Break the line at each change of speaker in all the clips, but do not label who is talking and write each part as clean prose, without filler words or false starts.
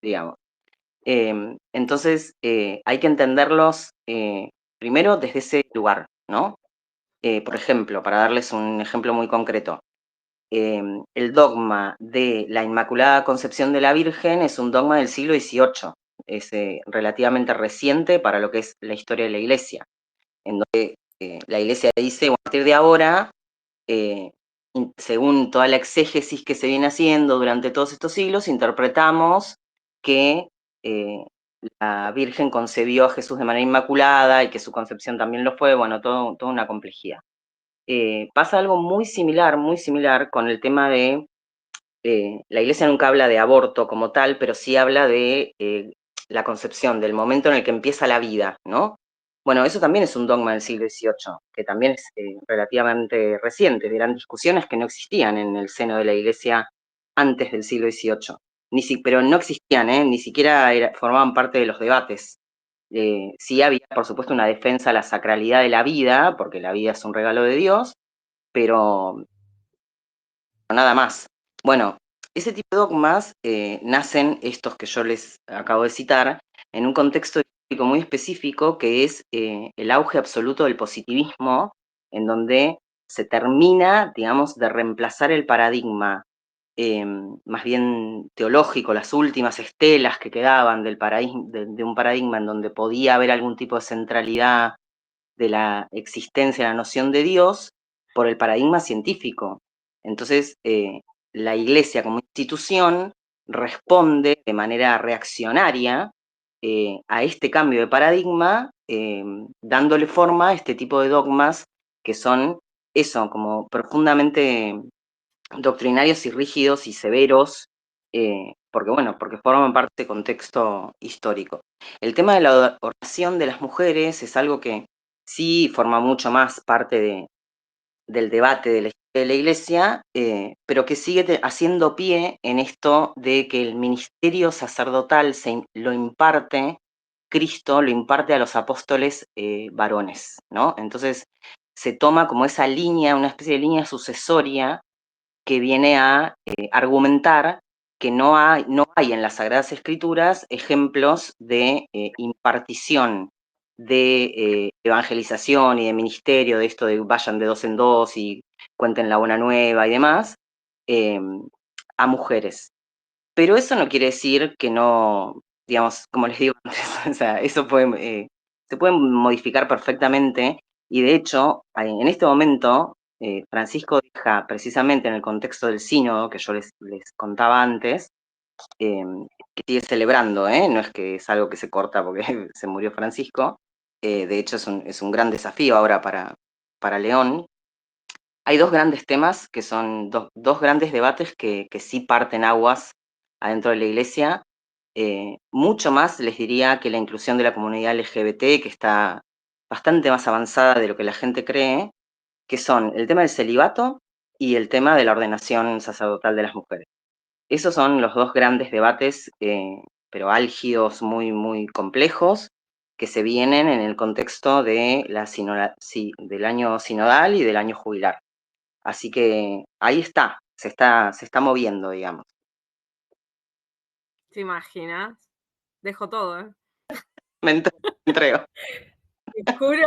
digamos. Entonces, hay que entenderlos primero desde ese lugar, ¿no? Por ejemplo, para darles un ejemplo muy concreto, el dogma de la Inmaculada Concepción de la Virgen es un dogma del siglo XVIII, es relativamente reciente para lo que es la historia de la Iglesia, en donde la Iglesia dice, bueno, a partir de ahora, eh, según toda la exégesis que se viene haciendo durante todos estos siglos, interpretamos que eh, la Virgen concebió a Jesús de manera inmaculada y que su concepción también lo fue, bueno, toda una complejidad. Pasa algo muy similar con el tema de, la Iglesia nunca habla de aborto como tal, pero sí habla de la concepción, del momento en el que empieza la vida, ¿no? Bueno, eso también es un dogma del siglo XVIII, que también es relativamente reciente. Eran discusiones que no existían en el seno de la Iglesia antes del siglo XVIII. Pero no existían, ni siquiera formaban parte de los debates. Sí había, por supuesto, una defensa a la sacralidad de la vida, porque la vida es un regalo de Dios, pero nada más. Bueno, ese tipo de dogmas nacen, estos que yo les acabo de citar, en un contexto histórico muy específico que es el auge absoluto del positivismo, en donde se termina, digamos, de reemplazar el paradigma más bien teológico, las últimas estelas que quedaban de un paradigma en donde podía haber algún tipo de centralidad de la existencia de la noción de Dios, por el paradigma científico. Entonces, la Iglesia como institución responde de manera reaccionaria a este cambio de paradigma, dándole forma a este tipo de dogmas que son eso, como profundamente doctrinarios y rígidos y severos, porque bueno, porque forman parte de contexto histórico. El tema de la oración de las mujeres es algo que sí forma mucho más parte del debate de la historia de la Iglesia, pero que sigue haciendo pie en esto de que el ministerio sacerdotal lo imparte, Cristo lo imparte a los apóstoles varones, ¿no? Entonces se toma como esa línea, una especie de línea sucesoria que viene a argumentar que no hay en las Sagradas Escrituras ejemplos de impartición, de evangelización y de ministerio, de esto de vayan de dos en dos y cuenten la buena nueva y demás, eh, a mujeres. Pero eso no quiere decir que no, digamos, como les digo antes, o sea, se puede modificar perfectamente y de hecho, en este momento, Francisco deja precisamente en el contexto del sínodo que yo les contaba antes, eh, que sigue celebrando, no es que es algo que se corta porque se murió Francisco, de hecho es un gran desafío ahora para León. Hay dos grandes temas que son dos grandes debates que sí parten aguas adentro de la Iglesia. Mucho más les diría que la inclusión de la comunidad LGBT, que está bastante más avanzada de lo que la gente cree, que son el tema del celibato y el tema de la ordenación sacerdotal de las mujeres. Esos son los dos grandes debates, pero álgidos, muy, muy complejos, que se vienen en el contexto de del año sinodal y del año jubilar. Así que ahí se está moviendo, digamos.
¿Te imaginas? Dejo todo, ¿eh?
Me entrego.
Te juro.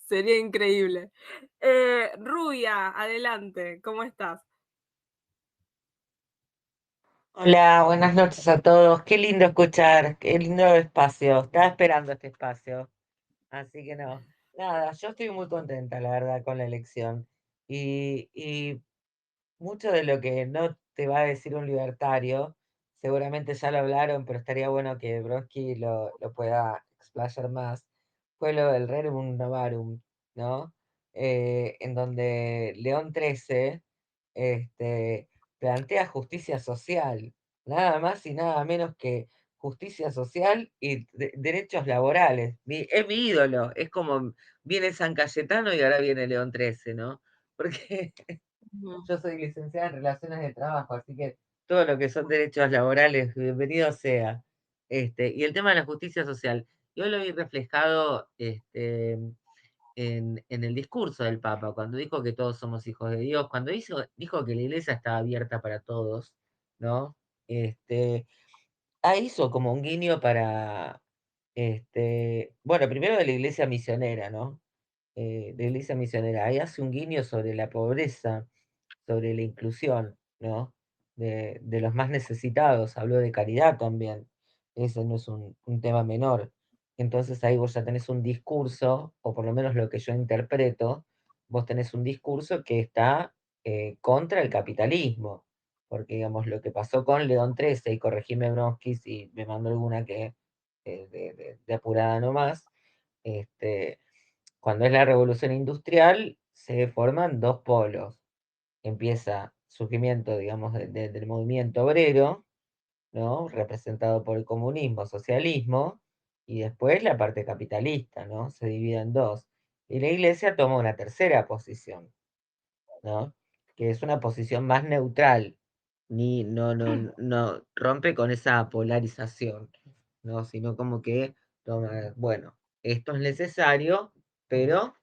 Sería increíble. Rubia, adelante, ¿cómo estás?
Hola, buenas noches a todos. Qué lindo escuchar, qué lindo espacio. Estaba esperando este espacio. Así que no, nada, yo estoy muy contenta, la verdad, con la elección. Y mucho de lo que no te va a decir un libertario, seguramente ya lo hablaron, pero estaría bueno que Brodsky lo pueda explayar más, fue lo del Rerum Novarum, ¿no? En donde León XIII este, plantea justicia social, nada más y nada menos que justicia social y derechos laborales. Es mi ídolo, es como viene San Cayetano y ahora viene León XIII, ¿no? Porque
Ujú.
yo soy licenciada en Relaciones de Trabajo, así que todo lo que son derechos laborales, bienvenido sea. Y el tema de la justicia social, yo lo vi reflejado en el discurso del Papa, cuando dijo que todos somos hijos de Dios, cuando dijo que la iglesia estaba abierta para todos, ¿no? Ahí hizo como un guiño para, bueno, primero de la iglesia misionera, ¿no? De iglesia misionera. Ahí hace un guiño sobre la pobreza, sobre la inclusión, ¿no? De los más necesitados. Habló de caridad también. Eso no es un tema menor. Entonces ahí vos ya tenés un discurso, o por lo menos lo que yo interpreto, vos tenés un discurso que está contra el capitalismo. Porque, digamos, lo que pasó con León XIII, y corregime Bronsky si me mando alguna que de apurada nomás, este, cuando es la revolución industrial, se forman dos polos. Empieza surgimiento, digamos, del movimiento obrero, ¿no? Representado por el comunismo, socialismo, y después la parte capitalista, ¿no? Se divide en dos. Y la iglesia toma una tercera posición, ¿no? Que es una posición más neutral, no rompe con esa polarización, ¿no? Sino como que toma, bueno, esto es necesario, pero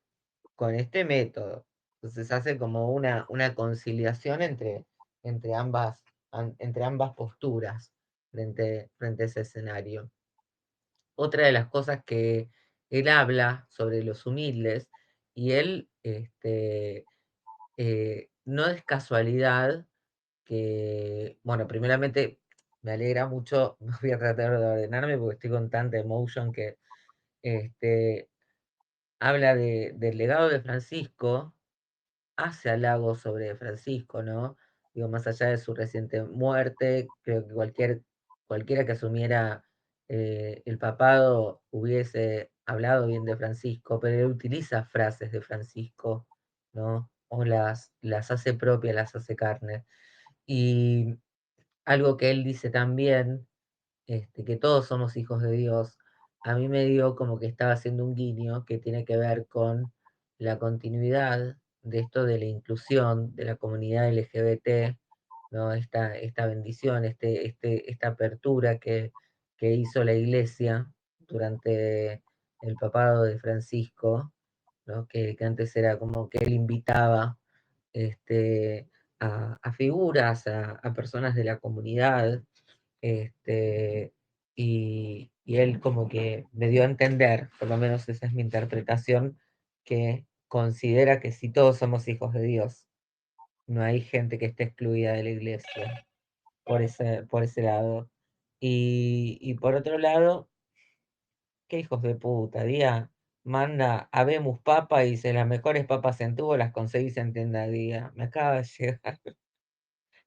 con este método. Entonces hace como una conciliación entre ambas posturas frente a ese escenario. Otra de las cosas que él habla sobre los humildes, y él no es casualidad que, bueno, primeramente me alegra mucho, voy a tratar de ordenarme porque estoy con tanta emotion que este, habla del legado de Francisco, hace halagos sobre Francisco, ¿no? Digo, más allá de su reciente muerte, creo que cualquiera que asumiera el papado hubiese hablado bien de Francisco, pero él utiliza frases de Francisco, ¿no? O las hace propias, las hace carne. Y algo que él dice también, que todos somos hijos de Dios, a mí me dio como que estaba haciendo un guiño que tiene que ver con la continuidad de esto de la inclusión de la comunidad LGBT, ¿no? Esta bendición, esta apertura que hizo la iglesia durante el papado de Francisco, ¿no? Que antes era como que él invitaba este, a figuras, a personas de la comunidad, este, y él como que me dio a entender, por lo menos esa es mi interpretación, que considera que si todos somos hijos de Dios, no hay gente que esté excluida de la iglesia, por ese lado. Y por otro lado, qué hijos de puta, día manda Habemos Papa y dice las mejores papas en tubo las conseguís en tienda día. Me acaba de llegar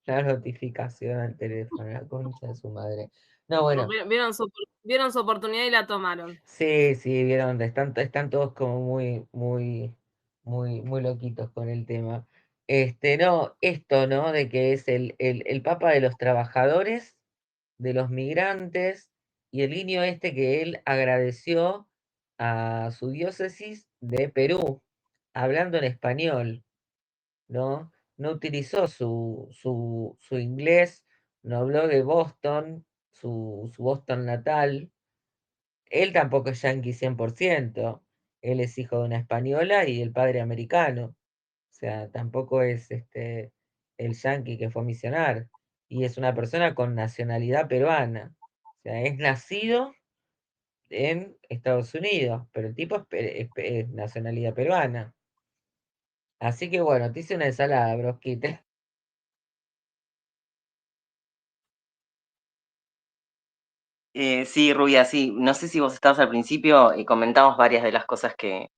la notificación al teléfono, la concha de su madre. No, bueno.
Vieron su oportunidad y la tomaron.
Sí, sí, vieron, están todos como muy loquitos con el tema. No, esto, ¿no? De que es el papa de los trabajadores, de los migrantes, y el niño este que él agradeció a su diócesis de Perú, hablando en español, ¿no? No utilizó su inglés, no habló de Boston, su Boston natal. Él tampoco es yanqui 100%. Él es hijo de una española y el padre americano. O sea, tampoco es el yanqui que fue a misionar. Y es una persona con nacionalidad peruana. O sea, es nacido en Estados Unidos, pero el tipo es nacionalidad peruana. Así que bueno, te hice una ensalada, brosquita.
Sí, Rubia, sí. No sé si vos estabas al principio y comentamos varias de las cosas que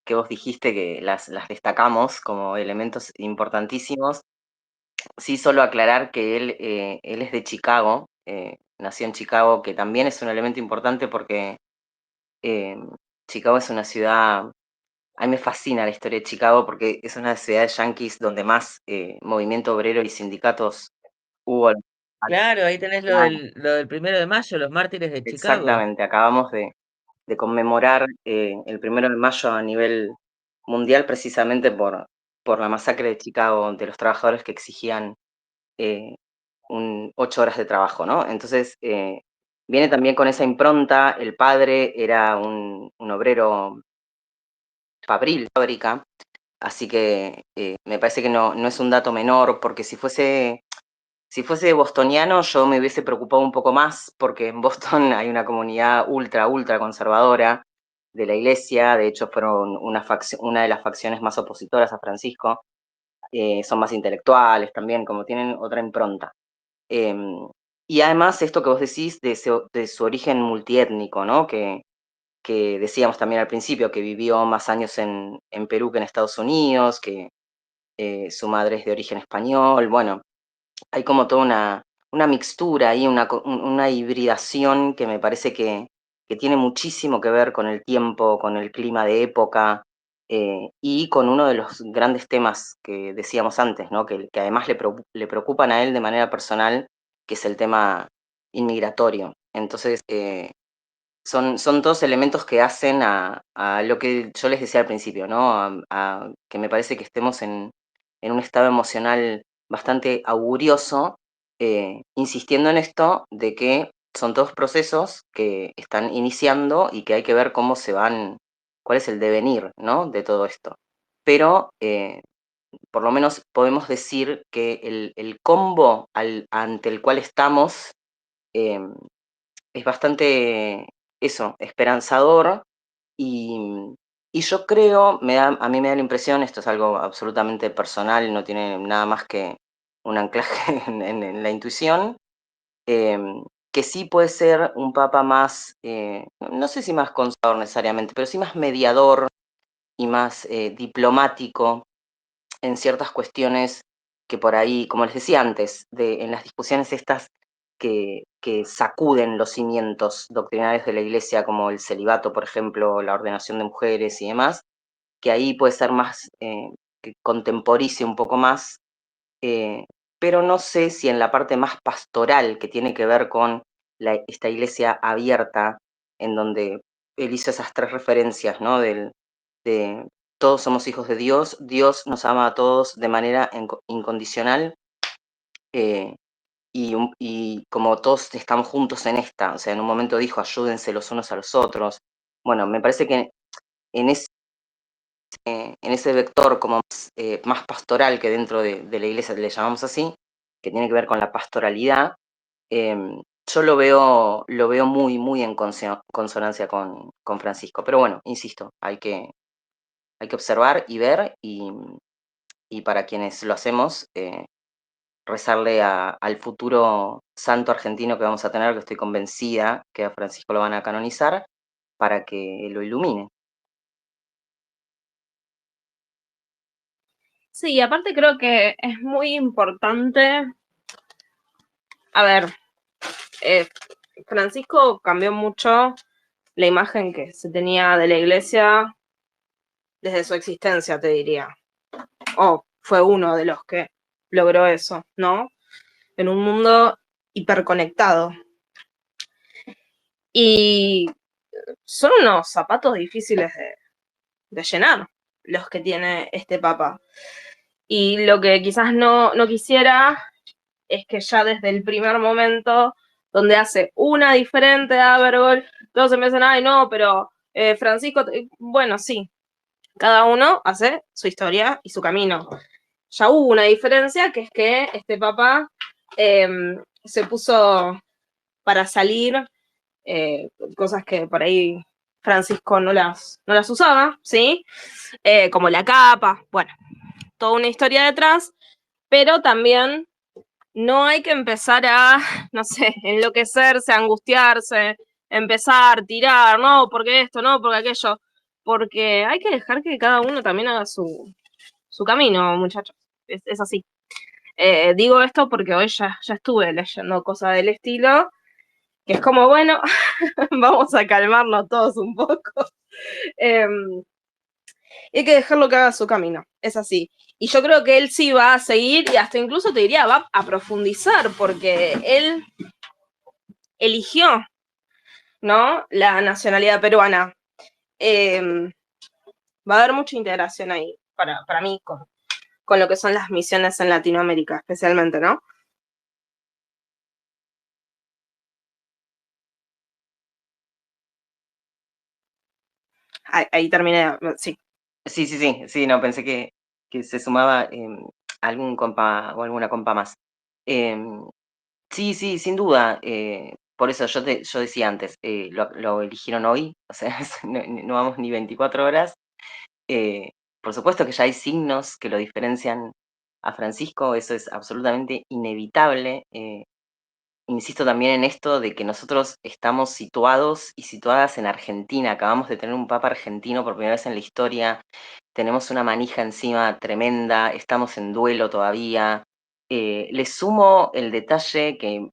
vos dijiste que las destacamos como elementos importantísimos. Sí, solo aclarar que él es de Chicago, nació en Chicago, que también es un elemento importante porque eh, Chicago es una ciudad, a mí me fascina la historia de Chicago porque es una de las ciudades yanquis donde más movimiento obrero y sindicatos hubo.
Claro, ahí tenés lo del 1 de mayo, los mártires de Chicago.
Exactamente, acabamos de conmemorar el 1 de mayo a nivel mundial precisamente por la masacre de Chicago de los trabajadores que exigían 8 horas de trabajo, ¿no? Entonces, viene también con esa impronta, el padre era un obrero Fabril, fábrica, así que me parece que no es un dato menor, porque si fuese bostoniano yo me hubiese preocupado un poco más, porque en Boston hay una comunidad ultra conservadora de la iglesia, de hecho fueron una de las facciones más opositoras a Francisco, son más intelectuales también, como tienen otra impronta. Y además esto que vos decís de su origen multiétnico, ¿no? Que decíamos también al principio, que vivió más años en Perú que en Estados Unidos, que su madre es de origen español, bueno, hay como toda una mixtura ahí, una hibridación que me parece que tiene muchísimo que ver con el tiempo, con el clima de época, y con uno de los grandes temas que decíamos antes, ¿no? Que además le preocupan a él de manera personal, que es el tema inmigratorio. Entonces, son todos elementos que hacen a lo que yo les decía al principio, ¿no? Que me parece que estemos en un estado emocional bastante augurioso, insistiendo en esto de que son todos procesos que están iniciando y que hay que ver cómo cuál es el devenir, ¿no? De todo esto. Pero por lo menos podemos decir que el combo ante el cual estamos eh, es bastante, eso, esperanzador y, y yo creo, a mí me da la impresión, esto es algo absolutamente personal, no tiene nada más que un anclaje en la intuición, eh, que sí puede ser un papa más, no sé si más conservador necesariamente, pero sí más mediador y más diplomático en ciertas cuestiones que por ahí, como les decía antes, en las discusiones estas que sacuden los cimientos doctrinales de la Iglesia, como el celibato, por ejemplo, la ordenación de mujeres y demás, que ahí puede ser más, que contemporice un poco más, eh, pero no sé si en la parte más pastoral, que tiene que ver con esta Iglesia abierta, en donde él hizo esas tres referencias, ¿no? De todos somos hijos de Dios, Dios nos ama a todos de manera incondicional, eh, y como todos estamos juntos en esta, o sea, en un momento dijo, ayúdense los unos a los otros. Bueno, me parece que en ese, en ese vector como más pastoral que dentro de la iglesia le llamamos así, que tiene que ver con la pastoralidad, yo lo veo muy en consonancia con Francisco. Pero bueno, insisto, hay que observar y ver, y para quienes lo hacemos, rezarle al futuro santo argentino que vamos a tener, que estoy convencida que a Francisco lo van a canonizar, para que lo ilumine.
Sí, aparte creo que es muy importante. A ver, Francisco cambió mucho la imagen que se tenía de la iglesia desde su existencia, te diría. O fue uno de los que logró eso, ¿no? En un mundo hiperconectado. Y son unos zapatos difíciles de llenar los que tiene este papa. Y lo que quizás no quisiera es que ya desde el primer momento, donde hace una diferente de Abergol, todos empiezan, ay no, pero Francisco, bueno, sí, cada uno hace su historia y su camino. Ya hubo una diferencia, que es que este papa se puso para salir cosas que por ahí Francisco no las usaba, ¿sí? Como la capa, bueno, toda una historia detrás, pero también no hay que empezar a, no sé, enloquecerse, angustiarse, empezar, tirar, no, porque esto, no, porque aquello, porque hay que dejar que cada uno también haga su camino, muchachos, es así. Digo esto porque hoy ya estuve leyendo cosas del estilo, que es como, bueno, vamos a calmarnos todos un poco. Hay que dejarlo que haga su camino, es así. Y yo creo que él sí va a seguir y hasta incluso te diría, va a profundizar, porque él eligió, ¿no? La nacionalidad peruana. Va a haber mucha integración ahí, para mí, con lo que son las misiones en Latinoamérica, especialmente, ¿no? Ahí terminé, sí.
Sí, no, pensé que se sumaba algún compa o alguna compa más. Em, sí, sin duda. Por eso yo decía antes, lo eligieron hoy, o sea, no vamos ni 24 horas. Por supuesto que ya hay signos que lo diferencian a Francisco, eso es absolutamente inevitable. Insisto también en esto de que nosotros estamos situados y situadas en Argentina. Acabamos de tener un papa argentino por primera vez en la historia. Tenemos una manija encima tremenda, estamos en duelo todavía. Le sumo el detalle, que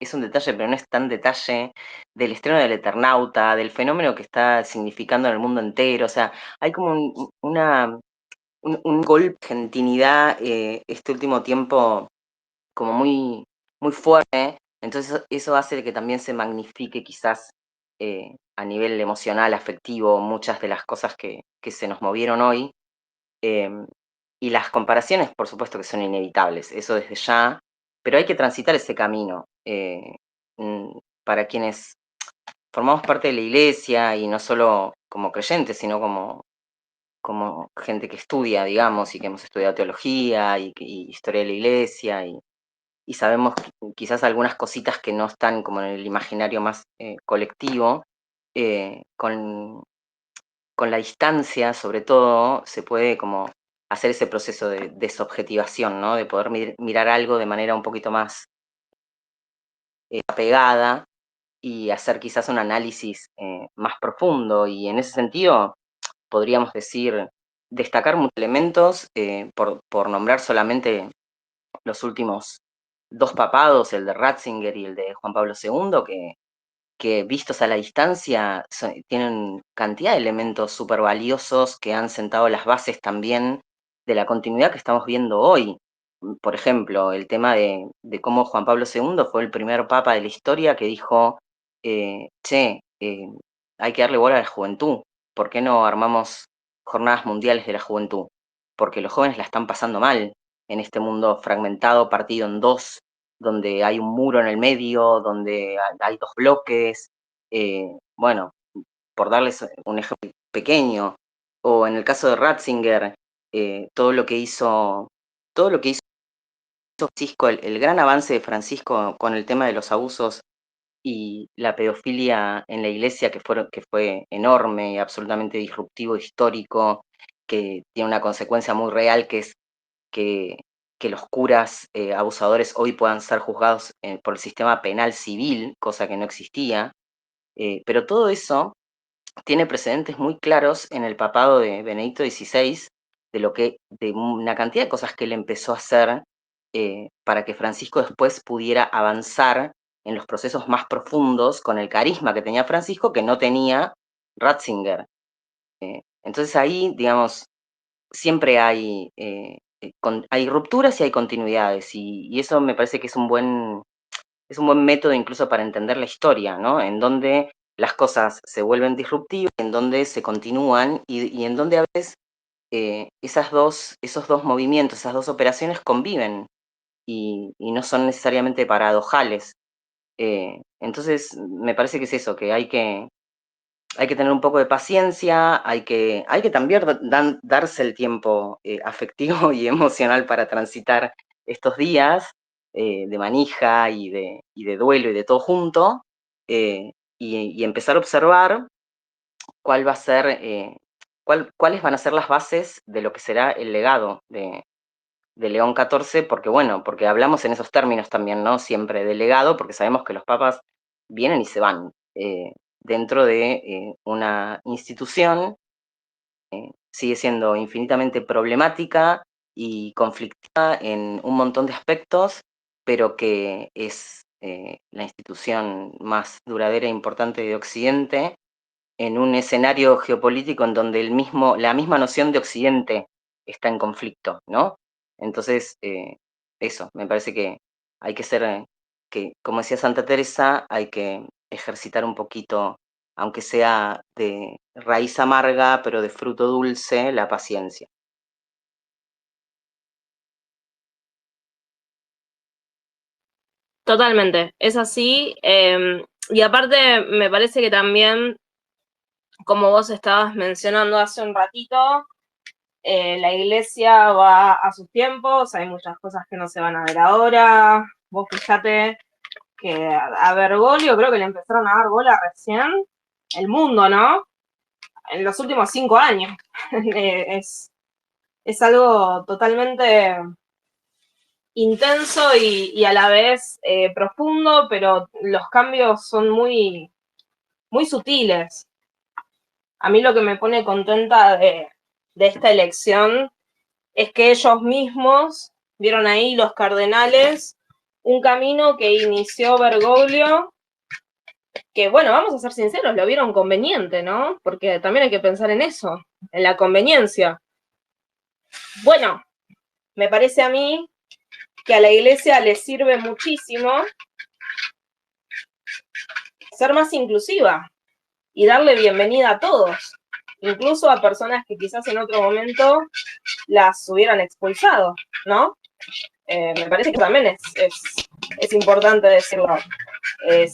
es un detalle, pero no es tan detalle, del estreno del Eternauta, del fenómeno que está significando en el mundo entero. O sea, hay como un golpe de argentinidad este último tiempo como muy fuerte. Entonces eso hace que también se magnifique quizás a nivel emocional, afectivo, muchas de las cosas que se nos movieron hoy. Eh, y las comparaciones, por supuesto que son inevitables, eso desde ya, pero hay que transitar ese camino. Para quienes formamos parte de la iglesia y no solo como creyentes, sino como gente que estudia, digamos, y que hemos estudiado teología y historia de la iglesia y sabemos quizás algunas cositas que no están como en el imaginario más colectivo, con la distancia, sobre todo, se puede como hacer ese proceso de desobjetivación, ¿no? De poder mirar algo de manera un poquito más apegada y hacer quizás un análisis más profundo. Y en ese sentido, podríamos decir, destacar muchos elementos, por nombrar solamente los últimos dos papados, el de Ratzinger y el de Juan Pablo II, que vistos a la distancia tienen cantidad de elementos súper valiosos que han sentado las bases también de la continuidad que estamos viendo hoy. Por ejemplo, el tema de cómo Juan Pablo II fue el primer papa de la historia que dijo, hay que darle bola a la juventud, ¿por qué no armamos jornadas mundiales de la juventud? Porque los jóvenes la están pasando mal en este mundo fragmentado, partido en dos, donde hay un muro en el medio, donde hay dos bloques, bueno, por darles un ejemplo pequeño, o en el caso de Ratzinger, todo lo que hizo Francisco, el gran avance de Francisco con el tema de los abusos y la pedofilia en la iglesia, que fue enorme y absolutamente disruptivo, histórico, que tiene una consecuencia muy real, que es que, que los curas abusadores hoy puedan ser juzgados por el sistema penal civil, cosa que no existía. Pero todo eso tiene precedentes muy claros en el papado de Benedicto XVI, de una cantidad de cosas que él empezó a hacer para que Francisco después pudiera avanzar en los procesos más profundos con el carisma que tenía Francisco que no tenía Ratzinger. Entonces ahí, digamos, siempre hay rupturas y hay continuidades, y eso me parece que es un buen método incluso para entender la historia, ¿no? En donde las cosas se vuelven disruptivas, en donde se continúan y en donde a veces esos dos movimientos, esas dos operaciones conviven y no son necesariamente paradojales. Entonces, me parece que es eso, que hay que tener un poco de paciencia, hay que también darse el tiempo afectivo y emocional para transitar estos días de manija y de duelo y de todo junto, y empezar a observar cuál va a ser, cuáles van a ser las bases de lo que será el legado de León XIV, porque hablamos en esos términos también, ¿no? Siempre de legado, porque sabemos que los papas vienen y se van dentro de una institución, sigue siendo infinitamente problemática y conflictiva en un montón de aspectos, pero que es la institución más duradera e importante de Occidente en un escenario geopolítico en donde la misma noción de Occidente está en conflicto, ¿no? Entonces, eso, me parece que hay que como decía Santa Teresa, hay que ejercitar un poquito, aunque sea de raíz amarga, pero de fruto dulce, la paciencia.
Totalmente, es así. Y aparte, me parece que también como vos estabas mencionando hace un ratito, la iglesia va a sus tiempos, hay muchas cosas que no se van a ver ahora. Vos fíjate que a Bergoglio creo que le empezaron a dar bola recién el mundo, ¿no? En los últimos 5 años. es algo totalmente intenso y a la vez profundo, pero los cambios son muy, muy sutiles. A mí lo que me pone contenta de esta elección es que ellos mismos vieron ahí, los cardenales, un camino que inició Bergoglio, que bueno, vamos a ser sinceros, lo vieron conveniente, ¿no? Porque también hay que pensar en eso, en la conveniencia. Bueno, me parece a mí que a la iglesia le sirve muchísimo ser más inclusiva y darle bienvenida a todos, incluso a personas que quizás en otro momento las hubieran expulsado, ¿no? Me parece que también es importante decirlo.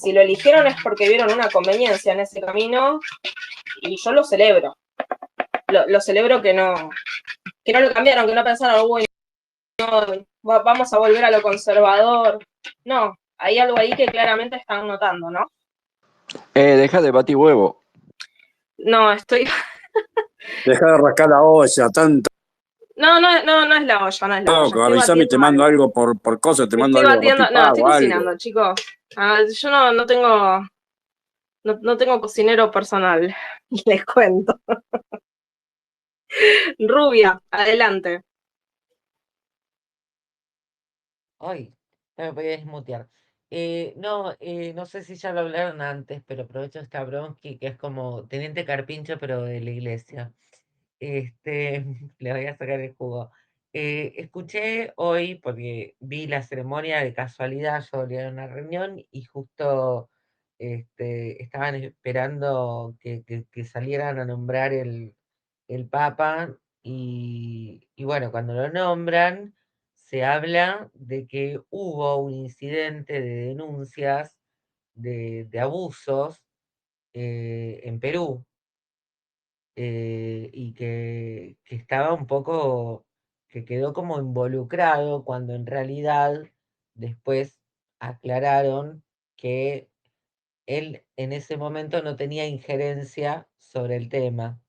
Si lo eligieron es porque vieron una conveniencia en ese camino y yo lo celebro. Lo celebro que no lo cambiaron, que no pensaron, uy, no, vamos a volver a lo conservador. No, hay algo ahí que claramente están notando, ¿no?
Deja de batir huevo.
No, estoy...
Deja de rascar la olla, tanto.
No es la olla, no es la olla.
Avísame y te mando algo por cosas, te mando algo
No, estoy
o
cocinando,
algo.
chicos. Yo no tengo cocinero personal, les cuento. Rubia, adelante.
Ay, no me podía desmutear. No sé si ya lo hablaron antes, pero aprovecho esta bronqui que es como Teniente Carpincho, pero de la iglesia. Este, le voy a sacar el jugo. Escuché hoy, porque vi la ceremonia de casualidad, yo volví a una reunión y justo estaban esperando que salieran a nombrar el Papa y bueno, cuando lo nombran se habla de que hubo un incidente de denuncias de abusos en Perú y que estaba un poco, que quedó como involucrado cuando en realidad después aclararon que él en ese momento no tenía injerencia sobre el tema.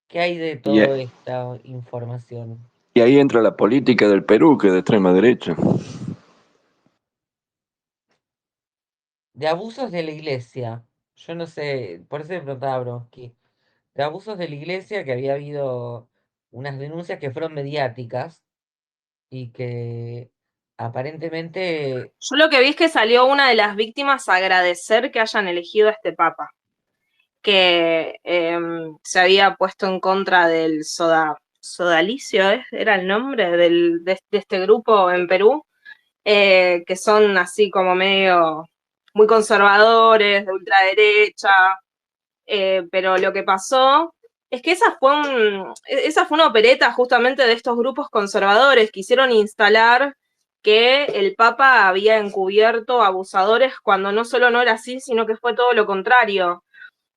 ¿Qué hay de
Y,
toda esta información?
y ahí entra la política del Perú, que es de extrema derecha.
De abusos de la iglesia, yo no sé, por eso me preguntaba Bronsky, de abusos de la iglesia que había habido unas denuncias que fueron mediáticas y que aparentemente,
Yo lo que vi es que salió una de las víctimas a agradecer que hayan elegido a este papa, que se había puesto en contra del sodalicio, era el nombre de este grupo en Perú, que son así como medio muy conservadores, de ultraderecha, pero lo que pasó es que esa fue una opereta justamente de estos grupos conservadores. Quisieron instalar que el Papa había encubierto abusadores cuando no solo no era así, sino que fue todo lo contrario,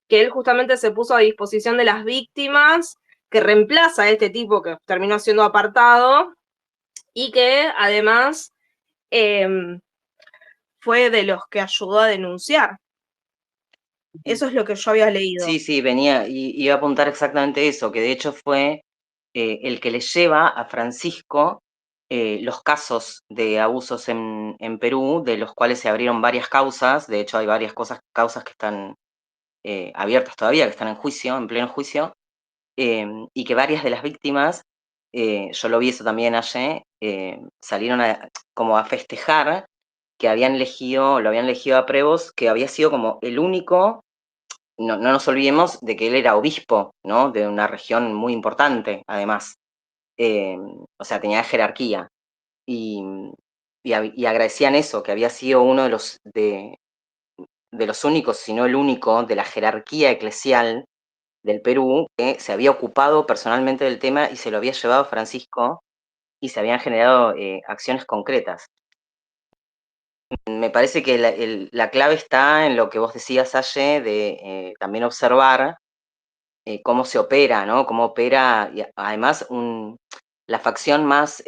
que él justamente se puso a disposición de las víctimas, que reemplaza a este tipo que terminó siendo apartado y que además fue de los que ayudó a denunciar. Eso es lo que yo había leído.
Sí, venía y iba a apuntar exactamente eso, que de hecho fue el que le lleva a Francisco los casos de abusos en Perú, de los cuales se abrieron varias causas. De hecho hay varias causas que están abiertas todavía, que están en juicio, en pleno juicio, y que varias de las víctimas, yo lo vi eso también ayer, salieron como a festejar que lo habían elegido a Prevos, que había sido como el único. No nos olvidemos de que él era obispo, ¿no? De una región muy importante, además. O sea, tenía jerarquía. Y, y agradecían eso, que había sido uno de los únicos, si no el único, de la jerarquía eclesial del Perú, que se había ocupado personalmente del tema y se lo había llevado Francisco y se habían generado acciones concretas. me parece que la clave está en lo que vos decías, Aye, de también observar cómo se opera, ¿no? Cómo opera, y además la facción más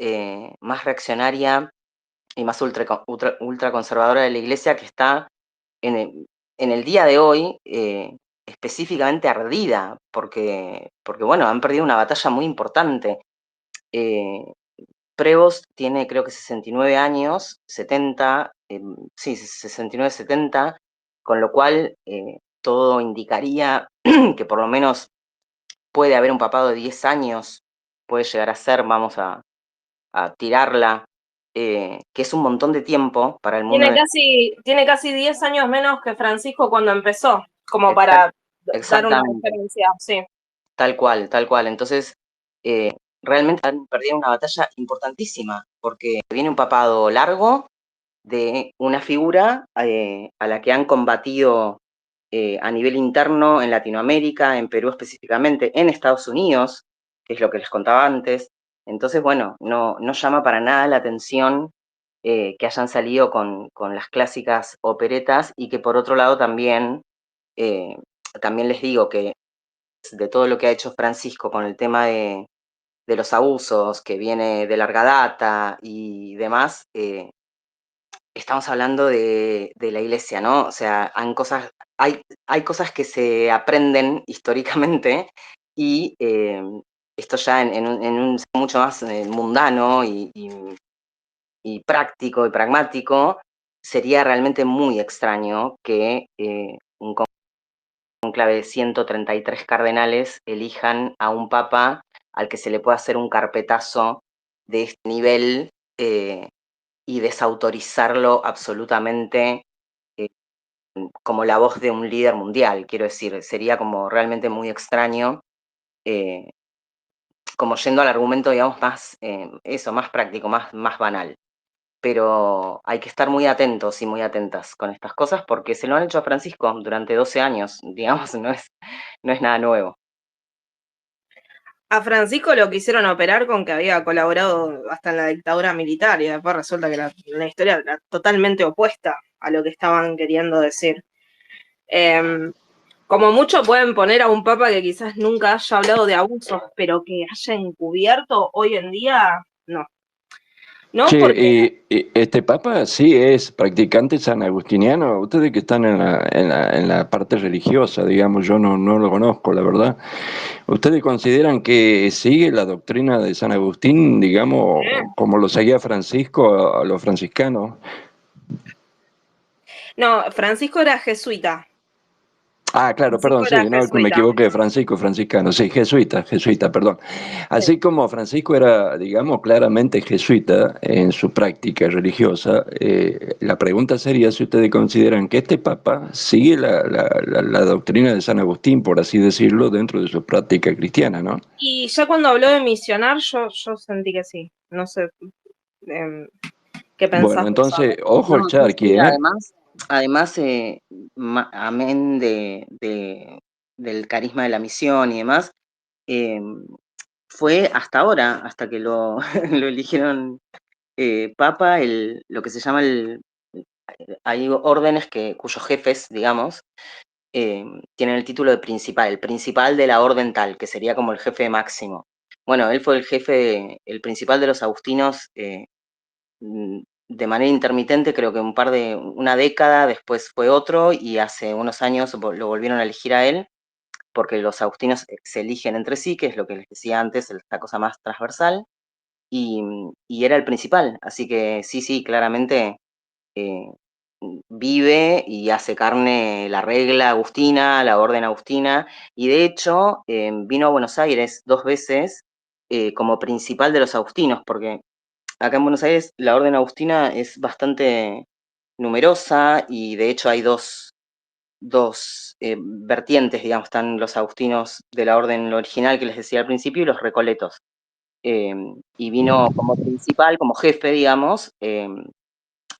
reaccionaria y más ultraconservadora de la Iglesia que está en el día de hoy específicamente ardida, porque, bueno, han perdido una batalla muy importante. Prevost tiene creo que 69 años, 70, sí, 69, 70, con lo cual todo indicaría que por lo menos puede haber un papado de 10 años, puede llegar a ser, vamos a tirarla, que es un montón de tiempo para el mundo.
Tiene casi 10 años menos que Francisco cuando empezó, como para dar una referencia, sí.
Tal cual, tal cual. Entonces, realmente han perdido una batalla importantísima, porque viene un papado largo de una figura a la que han combatido a nivel interno en Latinoamérica, en Perú específicamente, en Estados Unidos, que es lo que les contaba antes. Entonces, bueno, no llama para nada la atención que hayan salido con las clásicas operetas y que por otro lado también les digo que de todo lo que ha hecho Francisco con el tema de los abusos, que viene de larga data y demás, estamos hablando de la Iglesia, ¿no? O sea, hay cosas que se aprenden históricamente y esto ya en un mucho más mundano y práctico y pragmático, sería realmente muy extraño que un conclave de 133 cardenales elijan a un papa al que se le pueda hacer un carpetazo de este nivel y desautorizarlo absolutamente como la voz de un líder mundial, quiero decir, sería como realmente muy extraño, como yendo al argumento, digamos, más, más práctico, más banal. Pero hay que estar muy atentos y muy atentas con estas cosas porque se lo han hecho a Francisco durante 12 años, digamos, no es nada nuevo.
A Francisco lo quisieron operar con que había colaborado hasta en la dictadura militar y después resulta que la historia era totalmente opuesta a lo que estaban queriendo decir. Como mucho pueden poner a un papa que quizás nunca haya hablado de abusos, pero que haya encubierto hoy en día, no. No,
Che,
porque
este Papa sí es practicante sanagustiniano. Ustedes que están en la parte religiosa, digamos, yo no lo conozco, la verdad. ¿Ustedes consideran que sigue la doctrina de San Agustín, digamos, como lo seguía Francisco a los franciscanos?
no, Francisco era jesuita.
Ah, claro, perdón, sí, no, me equivoqué, franciscano, sí, jesuita, perdón. Así como Francisco era, digamos, claramente jesuita en su práctica religiosa, la pregunta sería si ustedes consideran que este Papa sigue la doctrina de San Agustín, por así decirlo, dentro de su práctica cristiana, ¿no?
Y ya cuando habló de misionar, yo sentí que sí. No sé qué pensás.
Bueno, entonces, ojo el charqui,
sí,
¿eh?
Además amén del carisma de la misión y demás, fue hasta ahora, hasta que lo, lo eligieron Papa, lo que se llama hay órdenes cuyos jefes, digamos, tienen el título de principal, el principal de la orden tal, que sería como el jefe máximo. Bueno, él fue el principal de los agustinos de manera intermitente, creo que una década, después fue otro, y hace unos años lo volvieron a elegir a él, porque los agustinos se eligen entre sí, que es lo que les decía antes, esta cosa más transversal, y era el principal, así que sí, claramente vive y hace carne la regla agustina, la orden agustina, y de hecho vino a Buenos Aires 2 veces como principal de los agustinos, porque acá en Buenos Aires la orden agustina es bastante numerosa y de hecho hay dos vertientes, digamos, están los agustinos de la orden original que les decía al principio y los recoletos. Y vino como principal, como jefe, digamos,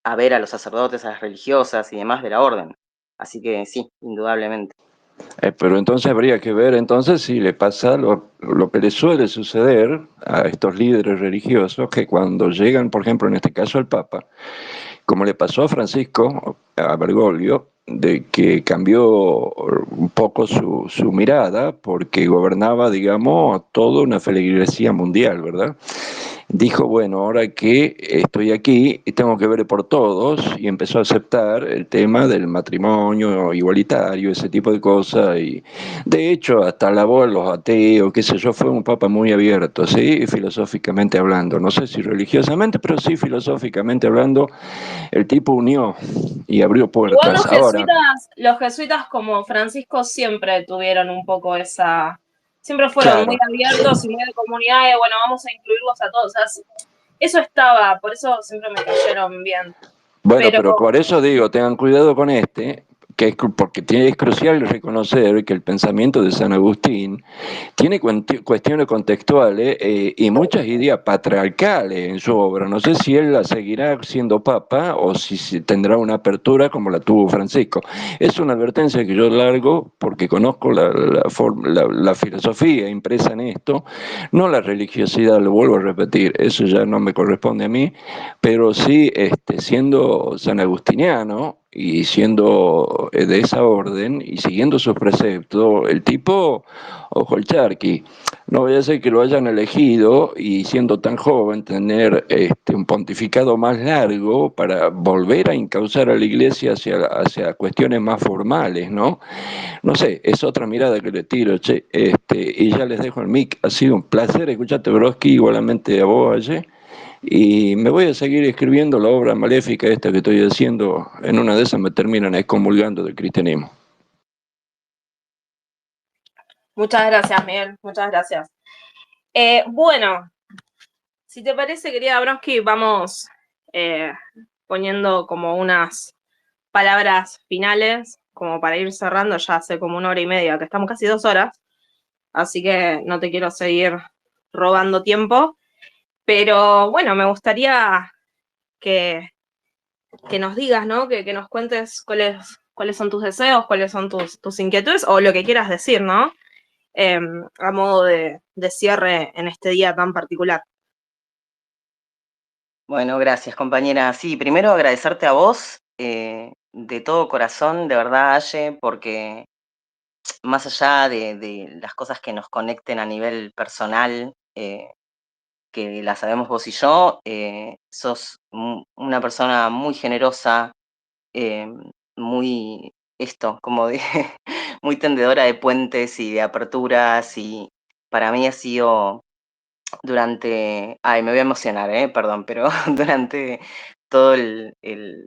a ver a los sacerdotes, a las religiosas y demás de la orden. Así que sí, indudablemente.
Pero entonces habría que ver entonces si le pasa lo que le suele suceder a estos líderes religiosos, que cuando llegan, por ejemplo, en este caso el Papa, como le pasó a Francisco, a Bergoglio, de que cambió un poco su mirada porque gobernaba, digamos, toda una feligresía mundial, ¿verdad? Dijo, bueno, ahora que estoy aquí y tengo que ver por todos, y empezó a aceptar el tema del matrimonio igualitario, ese tipo de cosas, y de hecho hasta alabó a los ateos, qué sé yo, fue un papa muy abierto, ¿sí? Filosóficamente hablando, no sé si religiosamente, pero sí filosóficamente hablando, el tipo unió y abrió
Igual
puertas. Ahora,
los jesuitas como Francisco siempre tuvieron un poco siempre fueron muy
claro.
abiertos y muy de comunidad, y bueno, vamos a incluirlos a todos. O sea, eso estaba, por eso siempre me cayeron bien.
Bueno,
Pero
pero por eso digo, tengan cuidado con que porque es crucial reconocer que el pensamiento de San Agustín tiene cuestiones contextuales y muchas ideas patriarcales en su obra. No sé si él la seguirá siendo papa o si tendrá una apertura como la tuvo Francisco. Es una advertencia que yo largo porque conozco la filosofía impresa en esto, no la religiosidad, lo vuelvo a repetir, eso ya no me corresponde a mí, pero sí, siendo sanagustiniano y siendo de esa orden y siguiendo sus preceptos, el tipo, ojo el charqui, no vaya a ser que lo hayan elegido y siendo tan joven tener un pontificado más largo para volver a encauzar a la iglesia hacia cuestiones más formales, ¿no? No sé, es otra mirada que le tiro, che, y ya les dejo el mic, ha sido un placer escucharte, Broski, igualmente a vos ayer. Y me voy a seguir escribiendo la obra maléfica esta que estoy haciendo. En una de esas me terminan excomulgando del cristianismo.
muchas gracias, Miguel, muchas gracias. Bueno, si te parece, querida Bronski, vamos poniendo como unas palabras finales, como para ir cerrando. Ya hace como 1 hora y media, que estamos casi 2 horas, así que no te quiero seguir robando tiempo. Pero bueno, me gustaría que nos digas, ¿no? Que nos cuentes cuáles son tus deseos, cuáles son tus inquietudes, o lo que quieras decir, ¿no? A modo de cierre en este día tan particular.
Bueno, gracias, compañera. Sí, primero agradecerte a vos, de todo corazón, de verdad, Aye, porque más allá de las cosas que nos conecten a nivel personal, que las sabemos vos y yo, sos una persona muy generosa, eh, muy, como dije, muy tendedora de puentes y de aperturas, y para mí ha sido ay, me voy a emocionar, perdón, pero durante todo el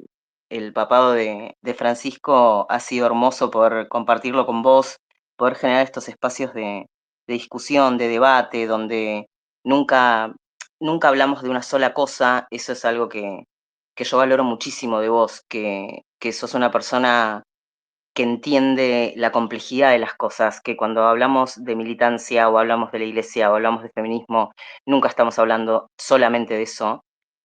papado de Francisco ha sido hermoso poder compartirlo con vos, poder generar estos espacios de discusión, de debate, donde nunca, nunca hablamos de una sola cosa. Eso es algo que yo valoro muchísimo de vos, que sos una persona que entiende la complejidad de las cosas, que cuando hablamos de militancia o hablamos de la iglesia o hablamos de feminismo, nunca estamos hablando solamente de eso,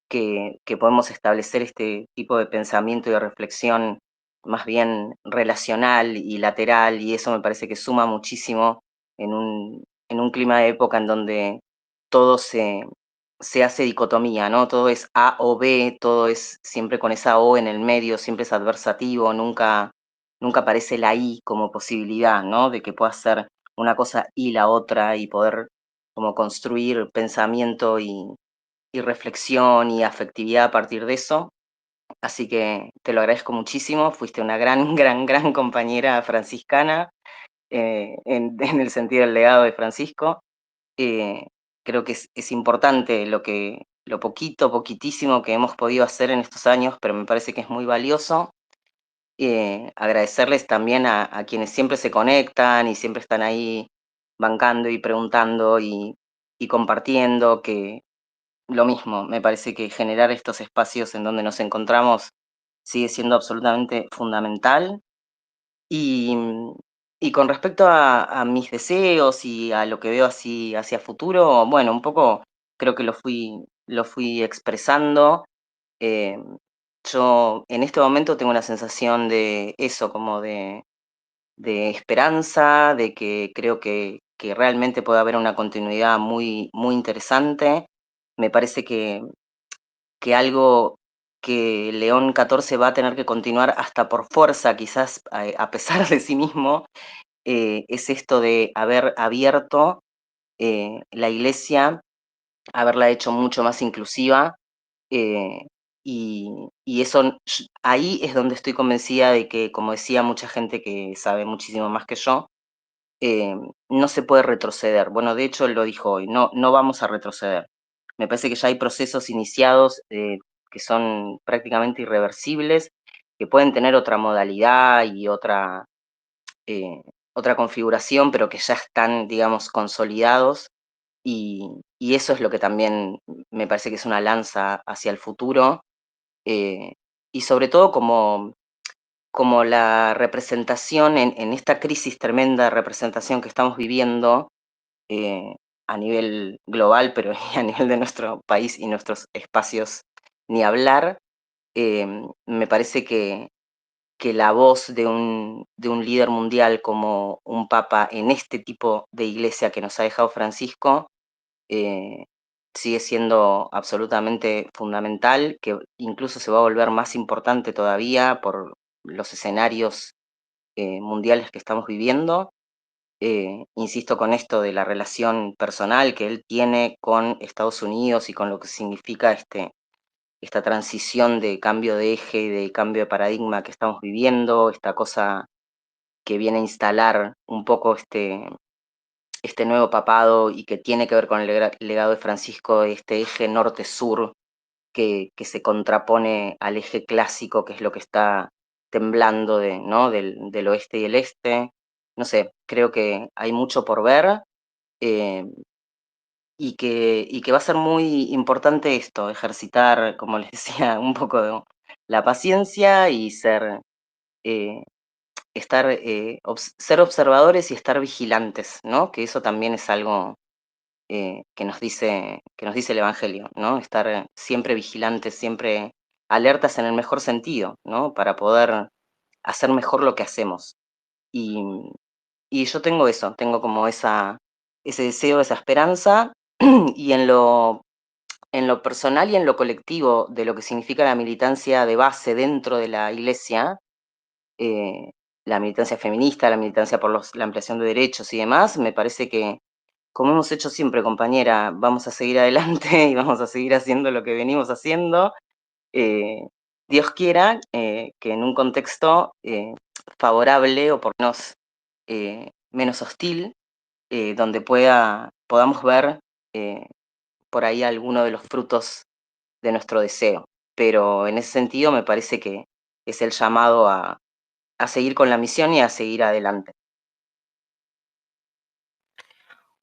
que podemos establecer este tipo de pensamiento y de reflexión más bien relacional y lateral, y eso me parece que suma muchísimo en un clima de época en donde todo se hace dicotomía, ¿no? Todo es A o B, todo es siempre con esa O en el medio, siempre es adversativo, nunca aparece la I como posibilidad, ¿no? De que pueda ser una cosa y la otra y poder como construir pensamiento y reflexión y afectividad a partir de eso. Así que te lo agradezco muchísimo, fuiste una gran, gran compañera franciscana, en el sentido del legado de Francisco. Eh, Creo que es importante lo poquitísimo que hemos podido hacer en estos años, pero me parece que es muy valioso. Agradecerles también a quienes siempre se conectan y siempre están ahí bancando y preguntando y compartiendo, que lo mismo, me parece que generar estos espacios en donde nos encontramos sigue siendo absolutamente fundamental. Y, y con respecto a mis deseos y a lo que veo así hacia futuro, bueno, un poco creo que lo fui expresando. Eh, yo en este momento tengo una sensación de eso, como de esperanza, de que creo que realmente puede haber una continuidad muy, muy interesante. Me parece que algo que León XIV va a tener que continuar hasta por fuerza, quizás a pesar de sí mismo, es esto de haber abierto la Iglesia, haberla hecho mucho más inclusiva, y eso, ahí es donde estoy convencida de que, como decía mucha gente que sabe muchísimo más que yo, no se puede retroceder. Bueno, de hecho, él lo dijo hoy, no vamos a retroceder. Me parece que ya hay procesos iniciados que son prácticamente irreversibles, que pueden tener otra modalidad y otra configuración, pero que ya están, digamos, consolidados. Y eso es lo que también me parece que es una lanza hacia el futuro, y sobre todo como la representación en esta crisis tremenda de representación que estamos viviendo a nivel global, pero a nivel de nuestro país y nuestros espacios, ni hablar. Me parece que la voz de un líder mundial como un papa en este tipo de iglesia que nos ha dejado Francisco, sigue siendo absolutamente fundamental, que incluso se va a volver más importante todavía por los escenarios mundiales que estamos viviendo. Insisto con esto de la relación personal que él tiene con Estados Unidos y con lo que significa esta transición de cambio de eje y de cambio de paradigma que estamos viviendo, esta cosa que viene a instalar un poco este nuevo papado y que tiene que ver con el legado de Francisco, este eje norte-sur que se contrapone al eje clásico, que es lo que está temblando ¿no? del oeste y el este. No sé, creo que hay mucho por ver, y que va a ser muy importante esto, ejercitar, como les decía, un poco de la paciencia y ser observadores y estar vigilantes, ¿no? Que eso también es algo que nos dice el Evangelio, ¿no? Estar siempre vigilantes, siempre alertas en el mejor sentido, ¿no? Para poder hacer mejor lo que hacemos. Y yo tengo eso, tengo como ese deseo, esa esperanza, y en lo personal y en lo colectivo de lo que significa la militancia de base dentro de la Iglesia, la militancia feminista, la militancia por la ampliación de derechos y demás, me parece que, como hemos hecho siempre, compañera, vamos a seguir adelante y vamos a seguir haciendo lo que venimos haciendo. Dios quiera que en un contexto favorable o por lo menos menos hostil, donde podamos ver por ahí alguno de los frutos de nuestro deseo. Pero en ese sentido me parece que es el llamado a seguir con la misión y a seguir adelante.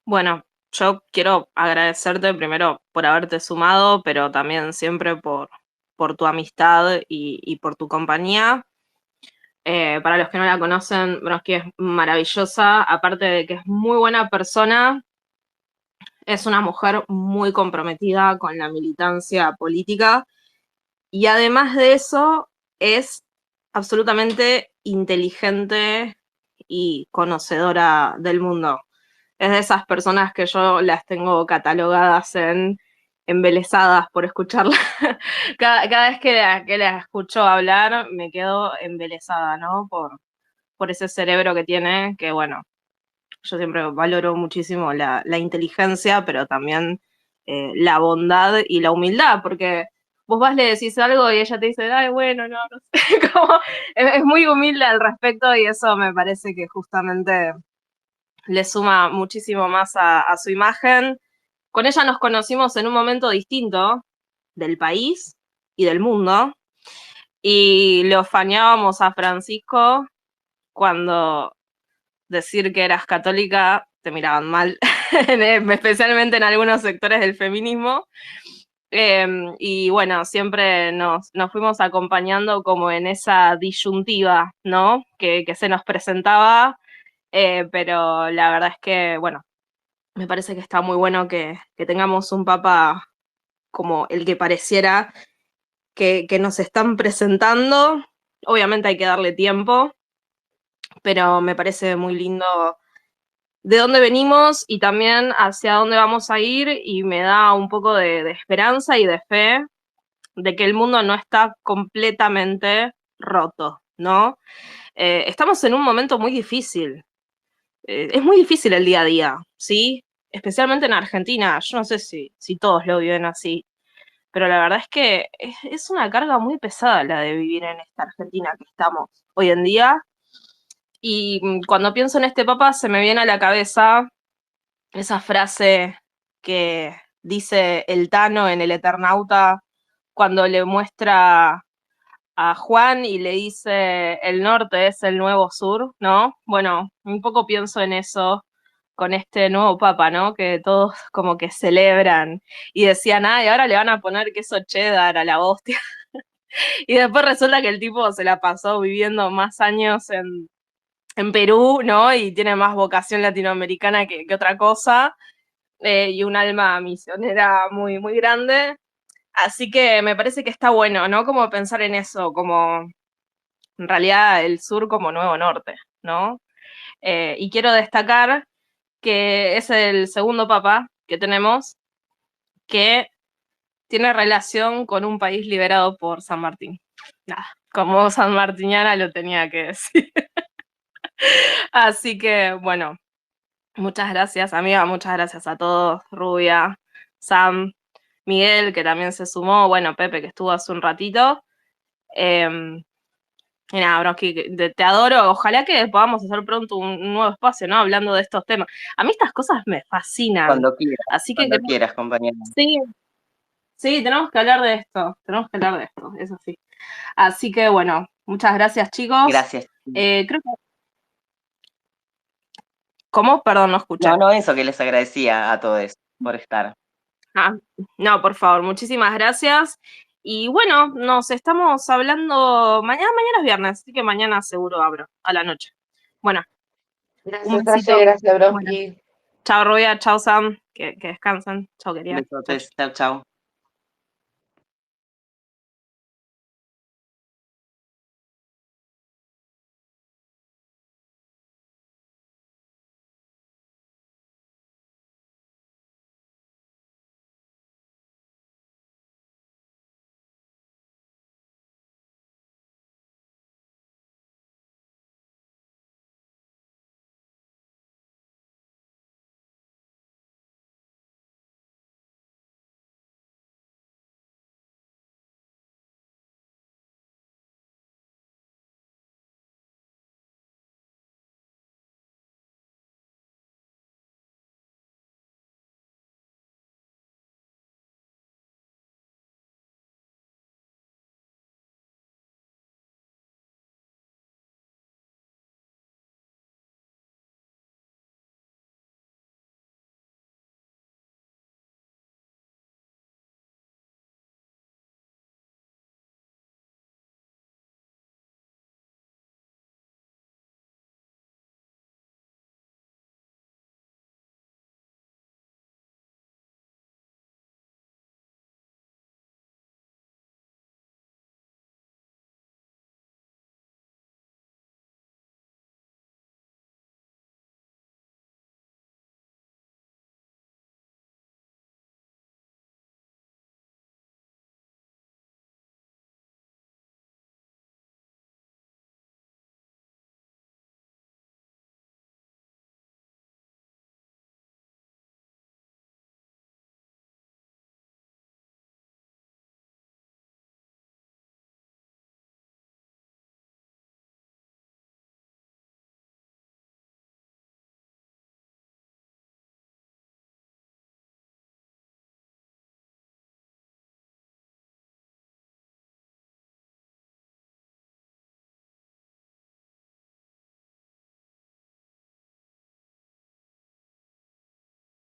Bueno, yo quiero agradecerte primero por haberte sumado, pero también siempre por tu amistad y por tu compañía. Para los que no la conocen, Bronski es maravillosa, aparte de que es muy buena persona, es una mujer muy comprometida con la militancia política y además de eso es absolutamente inteligente y conocedora del mundo. Es de esas personas que yo las tengo catalogadas en embelesadas por escucharla. Cada vez que la escucho hablar me quedo embelesada, ¿no? Por ese cerebro que tiene, que bueno, yo siempre valoro muchísimo la inteligencia, pero también la bondad y la humildad, porque vos vas, le decís algo y ella te dice, ay, bueno, no sé, como, es muy humilde al respecto y eso me parece que justamente le suma muchísimo más a su imagen. Con ella nos conocimos en un momento distinto del país y del mundo, y le ofaneábamos a Francisco cuando decir que eras católica te miraban mal, especialmente en algunos sectores del feminismo. Y bueno, siempre nos fuimos acompañando como en esa disyuntiva, ¿no? Que se nos presentaba, pero la verdad es que, bueno, me parece que está muy bueno que tengamos un papa como el que pareciera que nos están presentando. Obviamente hay que darle tiempo, pero me parece muy lindo de dónde venimos y también hacia dónde vamos a ir, y me da un poco de esperanza y de fe de que el mundo no está completamente roto, ¿no? Estamos en un momento muy difícil. Es muy difícil el día a día, ¿sí? Especialmente en Argentina. Yo no sé si todos lo viven así, pero la verdad es que es una carga muy pesada la de vivir en esta Argentina que estamos hoy en día. Y cuando pienso en este papa se me viene a la cabeza esa frase que dice el Tano en El Eternauta cuando le muestra a Juan y le dice el norte es el nuevo sur, ¿no? Bueno, un poco pienso en eso con este nuevo papa, ¿no? Que todos como que celebran y decían, ay, ahora le van a poner queso cheddar a la hostia. Y después resulta que el tipo se la pasó viviendo más años en Perú, ¿no? Y tiene más vocación latinoamericana que otra cosa, y un alma misionera muy, muy grande. Así que me parece que está bueno, ¿no? Como pensar en eso, como en realidad el sur como nuevo norte, ¿no? Y quiero destacar que es el segundo papa que tenemos que tiene relación con un país liberado por San Martín. Nada, como sanmartiniana lo tenía que decir. Así que, bueno, muchas gracias, amiga, muchas gracias a todos, Rubia, Sam, Miguel, que también se sumó, bueno, Pepe, que estuvo hace un ratito. Y nada, Broski, te adoro. Ojalá que podamos hacer pronto un nuevo espacio, ¿no? Hablando de estos temas. A mí estas cosas me fascinan.
Cuando quieras,
Así que
cuando quieras, compañera.
Sí, tenemos que hablar de esto. Tenemos que hablar de esto, eso sí. Así que bueno, muchas gracias, chicos.
Gracias.
Creo que... ¿Cómo? Perdón, no escuché.
No, eso que les agradecía a todos por estar.
No, por favor, muchísimas gracias. Y bueno, nos estamos hablando mañana es viernes, así que mañana seguro abro a la noche. Bueno,
Gracias, Talle, gracias, Broski.
Chao, Rubia, chao, Sam, que descansen. Chao, querida.
Besotes, chau, chau.